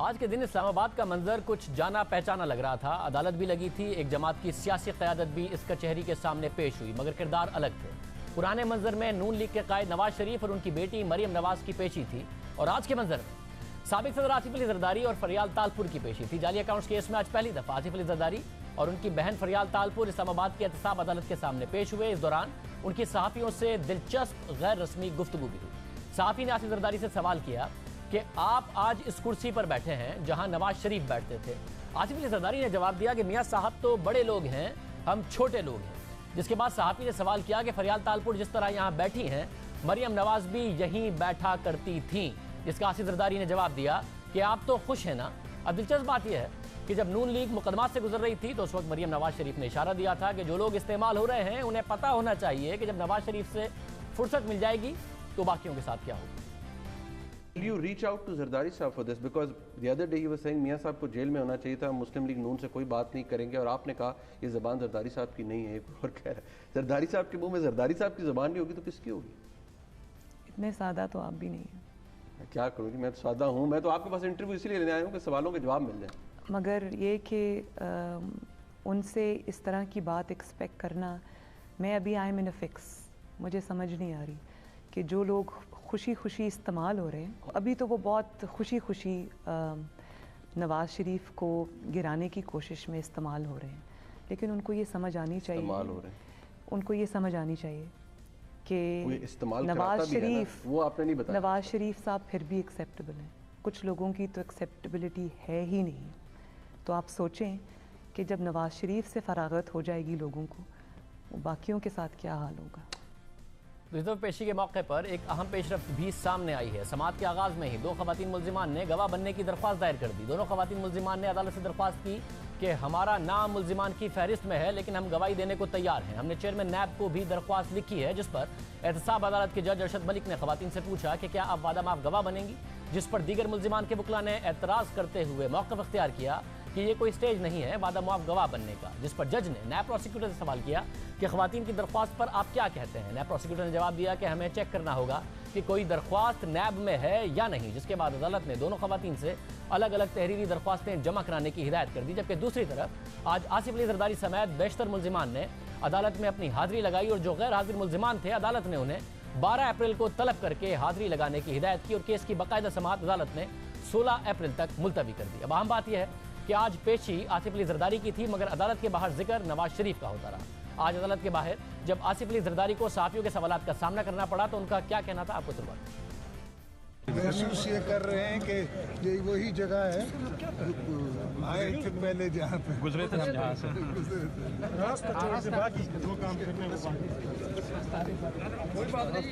आज के दिन इस्लामाबाद का मंजर कुछ जाना पहचाना लग रहा था। अदालत भी लगी थी, एक जमात की सियासी क़यादत भी इस कचहरी के सामने पेश हुई, मगर किरदार अलग थे। पुराने मंजर में नून लीग के कायद नवाज शरीफ और उनकी बेटी मरियम नवाज की पेशी थी, और आज के मंजर में साबिक सदर आसिफ अली जरदारी और फरियाल तालपुर की पेशी थी। जाली अकाउंट्स केस में आज पहली दफा आसिफ अली जरदारी और उनकी बहन फरियाल तालपुर इस्लामाबाद की एहतसाब अदालत के सामने पेश हुए। इस दौरान उनकी सहाफ़ियों से दिलचस्प गैर रस्मी गुफ्तगू भी हुई। सहाफ़ी ने आसिफ जरदारी से सवाल किया कि आप आज इस कुर्सी पर बैठे हैं जहां नवाज शरीफ बैठते थे। आसिफ अली जरदारी ने जवाब दिया कि मियां साहब तो बड़े लोग हैं, हम छोटे लोग हैं। जिसके बाद सहाफ़ी ने सवाल किया कि फरियाल तालपुर जिस तरह यहाँ बैठी हैं, मरियम नवाज भी यहीं बैठा करती थीं। जिसका आसिफ जरदारी ने जवाब दिया कि आप तो खुश हैं ना। अब दिलचस्प बात यह है कि जब नून लीग मुकदमात से गुजर रही थी तो उस वक्त मरियम नवाज शरीफ ने इशारा दिया था कि जो लोग इस्तेमाल हो रहे हैं उन्हें पता होना चाहिए कि जब नवाज शरीफ से फुर्सत मिल जाएगी तो बाकियों के साथ क्या होगा। Will you reach out to Zardari साहब for this? Because the other day he was saying मियां साहब को जेल में होना चाहिए था, मुस्लिम लीग नून से कोई बात नहीं करेंगे, और आपने कहा ये ज़बान जरदारी साहब की नहीं है। एक और कह रहा है जरदारी साहब के मुंह में जरदारी साहब की ज़बान नहीं होगी तो किसकी होगी? इतने सादा तो आप भी नहीं हैं। क्या करूँगी, मैं तो सादा हूँ। मैं तो आपके पास इंटरव्यू इसीलिए लेने आया हूँ कि सवालों के जवाब मिल जाए। मगर ये कि उनसे इस तरह की बात एक्सपेक्ट करना, मैं अभी I am in a fix, मुझे समझ नहीं आ रही कि जो लोग खुशी खुशी इस्तेमाल हो रहे हैं, अभी तो वो बहुत खुशी खुशी नवाज शरीफ को गिराने की कोशिश में इस्तेमाल हो रहे हैं, लेकिन उनको ये समझ आनी चाहिए, उनको ये समझ आनी चाहिए कि नवाज शरीफ, वो आपने नहीं बताया, नवाज शरीफ साहब फिर भी एक्सेप्टेबल हैं। कुछ लोगों की तो एक्सेप्टेबिलिटी है ही नहीं। तो आप सोचें कि जब नवाज शरीफ से फरागत हो जाएगी लोगों को, वो बाकियों के साथ क्या हाल होगा। रिजर्व पेशी के मौके पर एक अहम पेशरफ्त भी सामने आई है। समाअत के आगाज में ही दो खवातीन मुल्जिमान ने गवाह बनने की दरख्वास्त दायर कर दी। दोनों खवातीन मुल्जिमान ने अदालत से दरख्वास्त की कि हमारा नाम मुल्जिमान की फहरिस्त में है, लेकिन हम गवाही देने को तैयार हैं। हमने चेयरमैन नैब को भी दरख्वास्त लिखी है, जिस पर एहतसाब अदालत के जज अरशद मलिक ने खवातीन से पूछा कि क्या आप वादा माफ गवाह बनेंगी, जिस पर दीगर मुल्जिमान के वकला ने एतराज़ करते हुए मौक़िफ़ अख्तियार किया कि ये कोई स्टेज नहीं है वादा माफ गवाह बनने का। जिस पर जज ने नैब प्रोसिक्यूटर से सवाल किया कि खवातीन की दरख्वास्त पर आप क्या कहते हैं। नैब प्रोसिक्यूटर ने जवाब दिया कि हमें चेक करना होगा कि कोई दरख्वास्त नैब में है या नहीं। जिसके बाद अदालत ने दोनों खवातीन से अलग अलग तहरीरी दरख्वास्तें जमा कराने की हिदायत कर दी। जबकि दूसरी तरफ आज आसिफ अली जरदारी समेत बेशतर मुल्जिमान ने अदालत में अपनी हाजिरी लगाई, और जो गैर हाजिर मुल्जिमान थे अदालत ने उन्हें 12 अप्रैल को तलब करके हाजिरी लगाने की हिदायत की, और केस की बाकायदा समाअत अदालत ने 16 अप्रैल तक मुलतवी कर दी। अब अहम बात यह है कि आज पेशी आसिफ अली जरदारी की थी, मगर अदालत के बाहर जिक्र नवाज शरीफ का होता रहा। आज अदालत के बाहर जब आसिफ अली जरदारी को सहाफ़ियों के सवालात का सामना करना पड़ा तो उनका क्या कहना था, आपको सुनवाते हैं। महसूस ये कर रहे हैं कि ये वही जगह है आए थे पहले जहाँ पे गुजरे थे हम, जहाँ से रास्ता बाकी दो काम करने को कोई बात नहीं,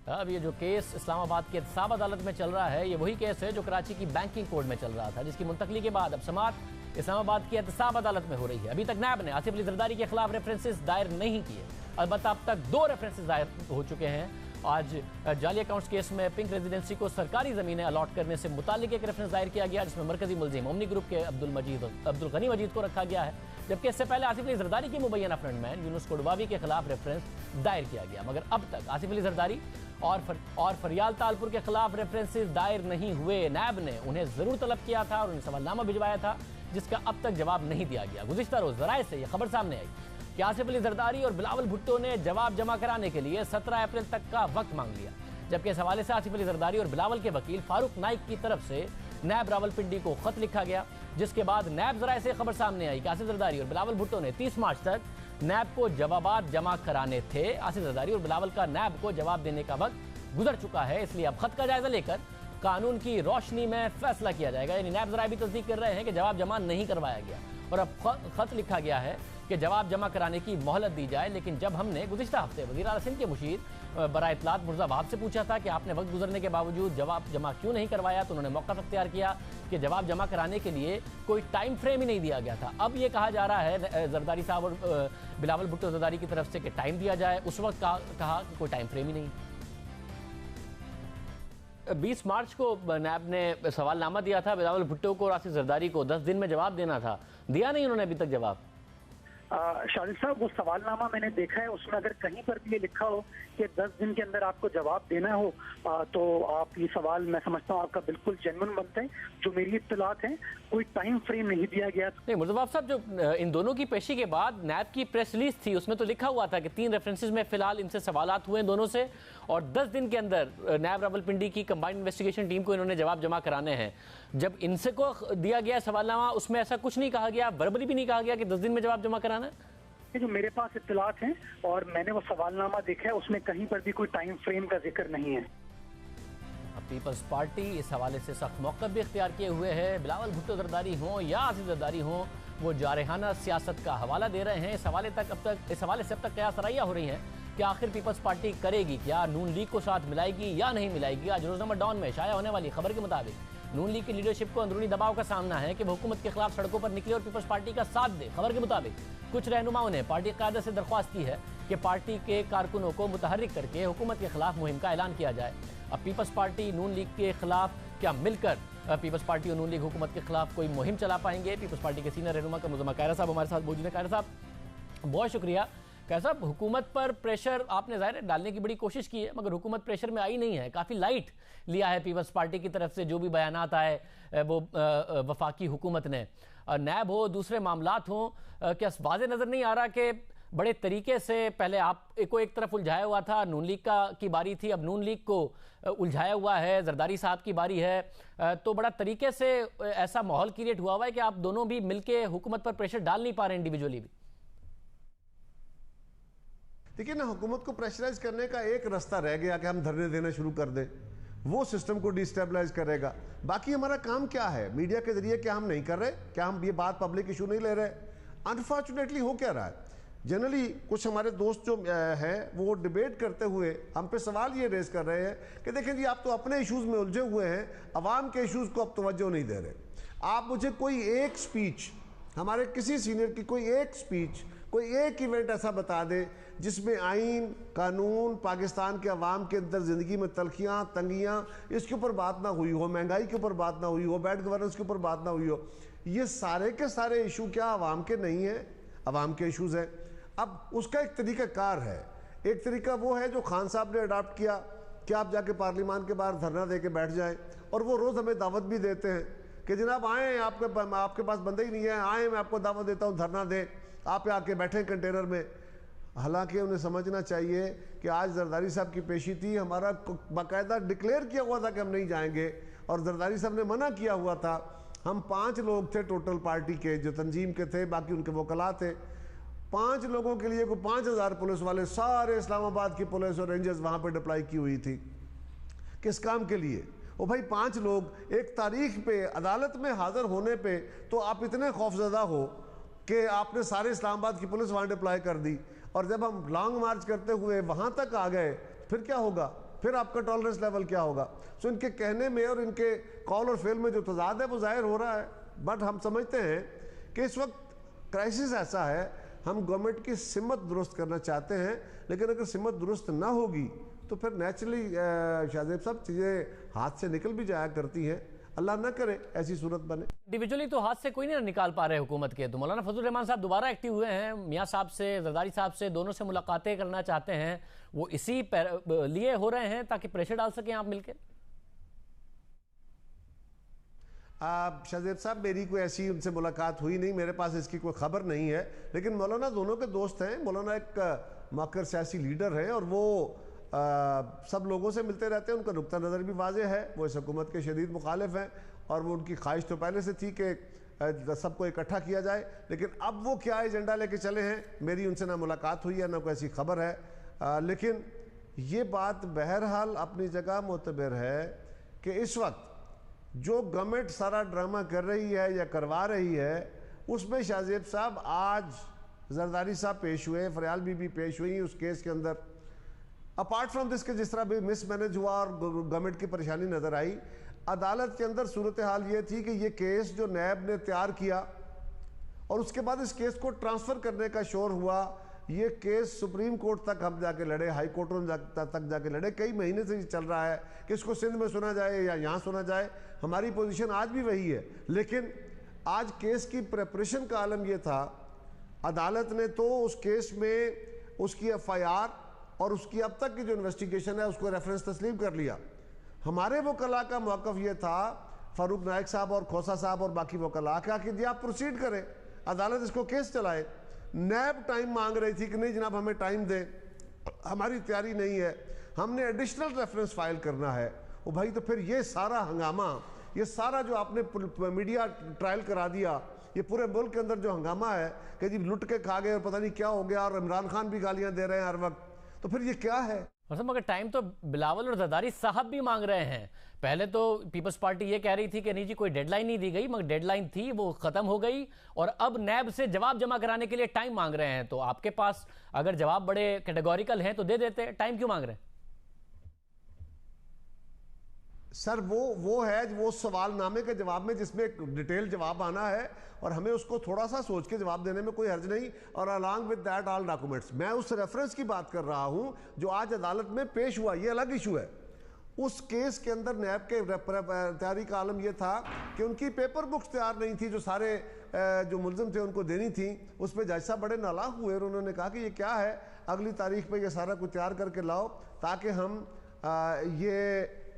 अब ये जो केस इस्लामाबाद की एहतसाब अदालत में चल रहा है, ये वही केस है जो कराची की बैंकिंग कोर्ट में चल रहा था, जिसकी मुंतकली के बाद अब समाअत इस्लामाबाद की एहतसाब अदालत में हो रही है। अभी तक नैब ने आसिफ अली जरदारी के खिलाफ रेफरेंसेस दायर नहीं किए, अलबत्ता अब तक 2 रेफरेंसेस दायर हो चुके हैं। आज जाली अकाउंट्स केस में पिंक रेजिडेंसी को सरकारी ज़मीनें अलॉट करने से मुतालिक एक रेफरेंस दायर किया गया, जिसमें मरकजी मुल्जिम ओमनी ग्रुप के अब्दुल गनी मजीद को रखा गया है। जबकि इससे पहले आसिफ अली जरदारी के मुबैना फ्रंटमैन यूनुस कोडवावी के खिलाफ रेफरेंस दायर किया गया, मगर अब तक आसिफ अली जरदारी और फरियाल तालपुर के खिलाफ रेफरेंसेस दायर नहीं हुए। नैब ने उन्हें जरूर तलब किया था और उन्हें सवालनामा भिजवाया था, जिसका अब तक जवाब नहीं दिया गया। गुज़िश्ता रोज़ ज़राए से यह खबर सामने आई कि आसिफ अली जरदारी और बिलावल भुट्टो ने जवाब जमा कराने के लिए 17 अप्रैल तक का वक्त मांग लिया। जबकि इस हवाले से आसिफ अली जरदारी और बिलावल के वकील फारूक नाइक की तरफ से नैब रावलपिंडी को खत लिखा गया, जिसके बाद नैब ज़राए से खबर सामने आई कि आसिफ जरदारी और बिलावल भुट्टो ने 30 मार्च तक नैब को जवाबात जमा कराने थे। आसिफ जरदारी और बिलावल का नैब को जवाब देने का वक्त गुजर चुका है, इसलिए अब खत का जायजा लेकर कानून की रोशनी में फैसला किया जाएगा। यानी नैब ज़राए भी तस्दीक कर रहे हैं कि जवाब जमा नहीं करवाया गया, और अब खत लिखा गया है कि जवाब जमा कराने की मोहलत दी जाए। लेकिन जब हमने गुज़िश्ता हफ्ते वज़ीर आला सिंध के मुशीर बराए इत्तलात मुर्ज़ा वहाब से पूछा था कि आपने वक्त गुजरने के बावजूद जवाब जमा क्यों नहीं करवाया, तो उन्होंने मौक़िफ़ अख्तियार किया कि जवाब जमा कराने के लिए कोई टाइम फ्रेम ही नहीं दिया गया था। अब ये कहा जा रहा है जरदारी साहब और बिलावल भुट्टो जरदारी की तरफ से कि टाइम दिया जाए, उस वक्त कहा कि कोई टाइम फ्रेम ही नहीं। 20 मार्च को नैब ने सवालनामा दिया था बिलावल भुट्टो को और आसिफ जरदारी को, 10 दिन में जवाब देना था, दिया नहीं उन्होंने अभी तक जवाब। शाहिद साहब, वो सवालनामा मैंने देखा है, उसमें अगर कहीं पर भी ये लिखा हो कि 10 दिन के अंदर आपको जवाब देना हो तो आप ये सवाल, मैं समझता हूँ आपका बिल्कुल जेन्युइन बनता है। जो मेरी इत्तलात है, कोई टाइम फ्रेम नहीं दिया गया। नहीं मुर्तज़ा साहब, जो इन दोनों की पेशी के बाद नैब की प्रेस रिलीज थी, उसमें तो लिखा हुआ था कि 3 रेफरेंसेस में फिलहाल इनसे सवालात हुए दोनों से, और 10 दिन के अंदर नैब रावलपिंडी की कंबाइंड इन्वेस्टिगेशन टीम को इन्होंने जवाब जमा कराने हैं। जब इनसे को दिया गया सवालनामा, उसमें ऐसा कुछ नहीं कहा गया, वर्बली भी नहीं कहा गया कि 10 दिन में जवाब जमा कराना है। जो मेरे पास इत्तलात हैं और मैंने वो सवालनामा देखा है, उसमें कहीं पर भी कोई टाइम फ्रेम का जिक्र नहीं है। पीपल्स पार्टी इस हवाले से सख्त मौक़िफ़ भी इख्तियार किए हुए है। बिलावल भुट्टो जरदारी हों या आसिफ जरदारी हों, वो जारहाना सियासत का हवाला दे रहे हैं। इस हवाले से अब तक क़यास-आराइयाँ हो रही हैं कि आखिर पीपल्स पार्टी करेगी क्या, नून लीग को साथ मिलाएगी या नहीं मिलाएगी। आज रोज़नामा डॉन में शाया होने वाली खबर के मुताबिक नून लीग की लीडरशिप को अंदरूनी दबाव का सामना है कि वो हुकूमत के खिलाफ सड़कों पर निकले और पीपल्स पार्टी का साथ दे। खबर के मुताबिक कुछ रहनुमाओं ने पार्टी क़यादत से दरख्वास्त की है कि पार्टी के कारकुनों को मुतहर्रिक करके हुकूमत के खिलाफ मुहिम का ऐलान किया जाए। अब पीपल्स पार्टी नून लीग के खिलाफ क्या मिलकर पीपल्स पार्टी और नून लीग हुकूमत के खिलाफ कोई मुहिम चला पाएंगे? पीपल्स पार्टी के सीनियर रहनुमा मुअज़्ज़मा कायरा साहब हमारे साथ मौजूद हैं। कायरा साहब, बहुत शुक्रिया। कायरा साहब, हुकूमत पर प्रेशर आपने ज़ाहिर डालने की बड़ी कोशिश की है, मगर हुकूमत प्रेशर में आई नहीं है। काफ़ी लाइट लिया है पीपल्स पार्टी की तरफ से जो भी बयानात आए वो वफाकी हुकूमत ने, नैब हो दूसरे मामलात हों, क्या वाज़े नज़र नहीं आ रहा कि बड़े तरीके से पहले आपको एक तरफ उलझाया हुआ था, नून लीग की बारी थी, अब नून लीग को उलझाया हुआ है, जरदारी साहब की बारी है, तो बड़ा तरीके से ऐसा माहौल क्रिएट हुआ है कि आप दोनों भी मिलके हुकूमत पर प्रेशर डाल नहीं पा रहे इंडिविजुअली भी। देखिए ना, हुकूमत को प्रेशराइज करने का एक रास्ता रह गया कि हम धरने देना शुरू कर दें, वो सिस्टम को डिस्टेबलाइज करेगा। बाकी हमारा काम क्या है? मीडिया के जरिए क्या हम नहीं कर रहे? क्या हम ये बात पब्लिक इशू नहीं ले रहे? अनफॉर्चुनेटली हो क्या रहा है, जनरली कुछ हमारे दोस्त जो हैं वो डिबेट करते हुए हम पे सवाल ये रेज कर रहे हैं कि देखें जी, आप तो अपने इश्यूज में उलझे हुए हैं, अवाम के इश्यूज को आप तवज्जो नहीं दे रहे। आप मुझे कोई एक स्पीच, हमारे किसी सीनियर की कोई एक स्पीच, कोई एक इवेंट ऐसा बता दे जिसमें आइन, कानून, पाकिस्तान के अवाम के अंदर ज़िंदगी में तलखियाँ, तंगियाँ, इसके ऊपर बात ना हुई हो, महंगाई के ऊपर बात ना हुई हो, बैड गवर्नेंस के ऊपर बात ना हुई हो। ये सारे के सारे इशू क्या अवाम के नहीं हैं? अवाम के इशूज़ हैं। अब उसका एक तरीका कार है। एक तरीका वो है जो खान साहब ने अडॉप्ट किया कि आप जाके पार्लियामान के बाहर धरना दे के बैठ जाएं, और वो रोज़ हमें दावत भी देते हैं कि जनाब आएँ, आपके पास बंदे ही नहीं है, आएँ मैं आपको दावत देता हूँ, धरना दें, आप आके बैठें कंटेनर में। हालांकि उन्हें समझना चाहिए कि आज जरदारी साहब की पेशी थी, हमारा बाकायदा डिक्लेयर किया हुआ था कि हम नहीं जाएंगे, और जरदारी साहब ने मना किया हुआ था। हम 5 लोग थे टोटल पार्टी के जो तंजीम के थे, बाकी उनके वकला थे। 5 लोगों के लिए कोई 5000 पुलिस वाले, सारे इस्लामाबाद की पुलिस और रेंजर्स वहाँ पर डिप्लॉय की हुई थी। किस काम के लिए? ओ भाई, 5 लोग एक तारीख पे अदालत में हाजिर होने पे तो आप इतने खौफजदा हो कि आपने सारे इस्लामाबाद की पुलिस वहाँ डिप्लॉय कर दी, और जब हम लॉन्ग मार्च करते हुए वहाँ तक आ गए फिर क्या होगा? फिर आपका टॉलरेंस लेवल क्या होगा? सो इनके कहने में और इनके कॉल और फेल में जो तजाद है वो जाहिर हो रहा है। बट हम समझते हैं कि इस वक्त क्राइसिस ऐसा है, हम गवर्नमेंट की सिमत दुरुस्त करना चाहते हैं, लेकिन अगर सिमत दुरुस्त ना होगी तो फिर नेचुरली शाहजेब साहब चीज़ें हाथ से निकल भी जाया करती हैं। अल्लाह ना करे ऐसी सूरत बने। इंडिविजुअली तो हाथ से कोई नहीं निकाल पा रहे हुकूमत के। तो मौलाना फजलुर रहमान साहब दोबारा एक्टिव हुए हैं, मियाँ साहब से, जरदारी साहब से, दोनों से मुलाकातें करना चाहते हैं। वो इसी लिए हो रहे हैं ताकि प्रेशर डाल सकें आप मिलकर? शाहजेब साहब, मेरी कोई ऐसी उनसे मुलाकात हुई नहीं, मेरे पास इसकी कोई खबर नहीं है। लेकिन मौलाना दोनों के दोस्त हैं। मौलाना एक मौकर सियासी लीडर हैं और वो सब लोगों से मिलते रहते हैं। उनका नुक्ता नज़र भी वाज़ेह है, वो इस हुकूमत के शदीद मुखालिफ हैं, और वो उनकी ख्वाहिश तो पहले से थी कि सबको इकट्ठा किया जाए। लेकिन अब वो क्या एजेंडा लेके चले हैं, मेरी उनसे ना मुलाकात हुई है ना कोई ऐसी खबर है। लेकिन ये बात बहरहाल अपनी जगह मोतबर है कि इस वक्त जो गवर्नमेंट सारा ड्रामा कर रही है या करवा रही है, उसमें शाहजेब साहब आज जरदारी साहब पेश हुए, फरियाल बीबी पेश हुई उस केस के अंदर। अपार्ट फ्रॉम दिस के जिस तरह भी मिसमैनेज हुआ और गवर्नमेंट की परेशानी नज़र आई, अदालत के अंदर सूरत हाल ये थी कि ये केस जो नैब ने तैयार किया और उसके बाद इस केस को ट्रांसफ़र करने का शोर हुआ, ये केस सुप्रीम कोर्ट तक हम जाके लड़े, हाई कोर्ट तक जाके लड़े। कई महीने से ये चल रहा है कि इसको सिंध में सुना जाए या यहाँ सुना जाए। हमारी पोजीशन आज भी वही है। लेकिन आज केस की प्रेपरेशन का आलम यह था अदालत ने तो उस केस में उसकी FIR और उसकी अब तक की जो इन्वेस्टिगेशन है उसको रेफरेंस तस्लीम कर लिया। हमारे वकला का मौक़िफ़ ये था, फारूक नायक साहब और खोसा साहब और बाकी वकला क्या कि आप प्रोसीड करें, अदालत इसको केस चलाए। नैब टाइम मांग रही थी कि नहीं जनाब हमें टाइम दें, हमारी तैयारी नहीं है, हमने एडिशनल रेफरेंस फाइल करना है। वो भाई तो फिर ये सारा हंगामा, ये सारा जो आपने मीडिया ट्रायल करा दिया, ये पूरे मुल्क के अंदर जो हंगामा है कि जी लुट के खा गए और पता नहीं क्या हो गया और इमरान खान भी गालियां दे रहे हैं हर वक्त, तो फिर ये क्या है? मगर टाइम तो बिलावल और जरदारी साहब भी मांग रहे हैं। पहले तो पीपल्स पार्टी ये कह रही थी कि नहीं जी कोई डेडलाइन नहीं दी गई, मगर डेडलाइन थी वो खत्म हो गई और अब नैब से जवाब जमा कराने के लिए टाइम मांग रहे हैं। तो आपके पास अगर जवाब बड़े कैटेगोरिकल हैं तो दे देते, टाइम क्यों मांग रहे हैं? सर वो है वो सवालनामे के जवाब में जिसमें एक डिटेल जवाब आना है और हमें उसको थोड़ा सा सोच के जवाब देने में कोई हर्ज नहीं, और along with that all documents. मैं उस रेफरेंस की बात कर रहा हूं जो आज अदालत में पेश हुआ, ये अलग इशू है। उस केस के अंदर नैब के तैयारी का आलम यह था कि उनकी पेपर बुक्स तैयार नहीं थी जो सारे जो मुलजिम थे उनको देनी थी। उस पर जज साहब बड़े नालायक हुए और उन्होंने कहा कि ये क्या है, अगली तारीख पे ये सारा कुछ तैयार करके लाओ ताकि हम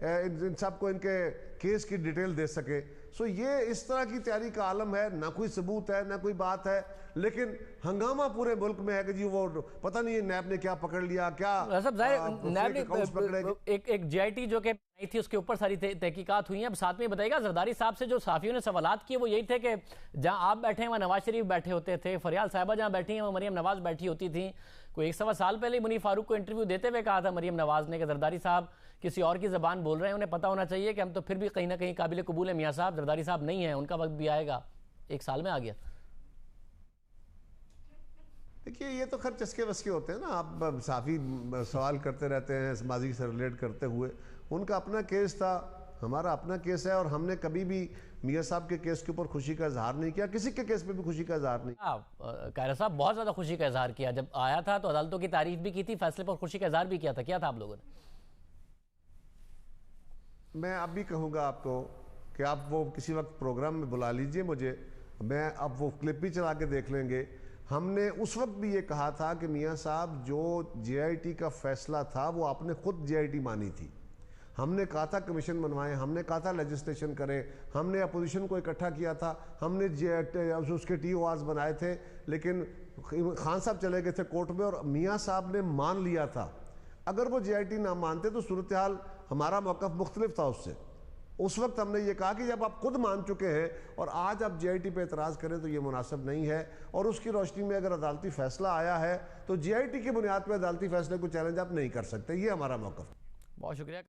इन सबको इनके केस की डिटेल दे सके। सो ये इस तरह की तैयारी का आलम है, ना कोई सबूत है ना कोई बात है, लेकिन हंगामा पूरे मुल्क में है कि जी वो पता नहीं नैब ने क्या पकड़ लिया, क्या नैब ने एक GIT जो कि नहीं थी उसके ऊपर सारी तहकीकात हुई हैं। अब साथ में बताइएगा जरदारी साहब से जो साफियों ने सवालात किए वो यही थे कि जहां आप बैठे हैं वहाँ नवाज शरीफ बैठे होते थे, फरियाल साहिबा जहाँ बैठी हैं वहाँ मरियम नवाज बैठी होती थी। कोई 1-1.25 साल पहले मुनीर फारूक को इंटरव्यू देते हुए कहा था मरियम नवाज ने कि जरदारी साहब किसी और की ज़बान बोल रहे हैं, उन्हें पता होना चाहिए कि हम तो फिर भी कहीं ना कहीं काबिल कबूल है मियाँ साहब, जरदारी साहब नहीं है, उनका वक्त भी आएगा। 1 साल में आ गया। देखिए ये तो खैर चस्के वस्के होते हैं ना, आप साफी सवाल करते रहते हैं माजी से रिलेट करते हुए। उनका अपना केस था, हमारा अपना केस है और हमने कभी भी मियाँ साहब के केस के ऊपर खुशी का इजहार नहीं किया, किसी के केस पे भी खुशी का इजहार नहीं। कायरा साहब बहुत ज़्यादा खुशी का इजहार किया, जब आया था तो अदालतों की तारीफ भी की थी, फैसले पर खुशी का इजहार भी किया था। क्या था आप लोगों ने? मैं अब भी कहूँगा आपको कि आप वो किसी वक्त प्रोग्राम में बुला लीजिए मुझे, मैं अब वो क्लिप भी चला के देख लेंगे। हमने उस वक्त भी ये कहा था कि मियाँ साहब जो JIT का फैसला था वो आपने खुद JIT मानी थी। हमने कहा था कमीशन बनवाएं, हमने कहा था लेजिस्लेशन करें, हमने अपोजिशन को इकट्ठा किया था, हमने उसके TORs बनाए थे, लेकिन खान साहब चले गए थे कोर्ट में और मियाँ साहब ने मान लिया था। अगर वो JIT ना मानते तो सूरत हाल हमारा मौक़िफ़ मुख्तलिफ था उससे। उस वक्त हमने ये कहा कि जब आप खुद मान चुके हैं और आज आप JIT पे एतराज़ करें तो ये मुनासिब नहीं है, और उसकी रोशनी में अगर अदालती फैसला आया है तो JIT की बुनियाद पर अदालती फैसले को चैलेंज आप नहीं कर सकते। ये हमारा मौक़िफ़। बहुत शुक्रिया।